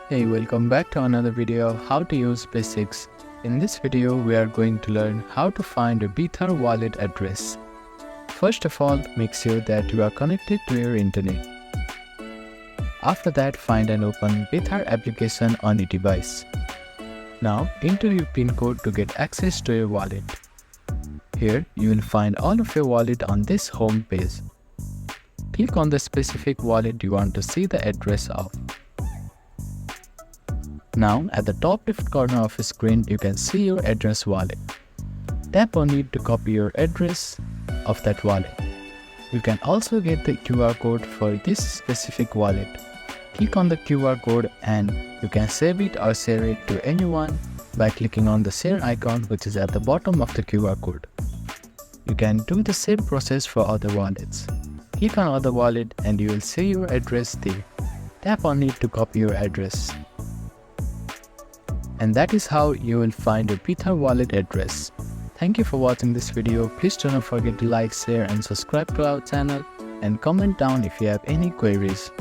Hey, welcome back to another video of how to use basics. In this video, we are going to learn how to find a Bither wallet address. First of all, make sure that you are connected to your internet. After that, find and open Bither application on your device. Now, enter your PIN code to get access to your wallet. Here, you will find all of your wallet on this home page. Click on the specific wallet you want to see the address of. Now, at the top left corner of the screen, you can see your address wallet. Tap on it to copy your address of that wallet. You can also get the QR code for this specific wallet. Click on the QR code and you can save it or share it to anyone by clicking on the share icon which is at the bottom of the QR code. You can do the same process for other wallets. Click on other wallet and you will see your address there. Tap on it to copy your address. And that is how you will find your Bither wallet address. Thank you for watching this video. Please do not forget to like, share and subscribe to our channel and comment down if you have any queries.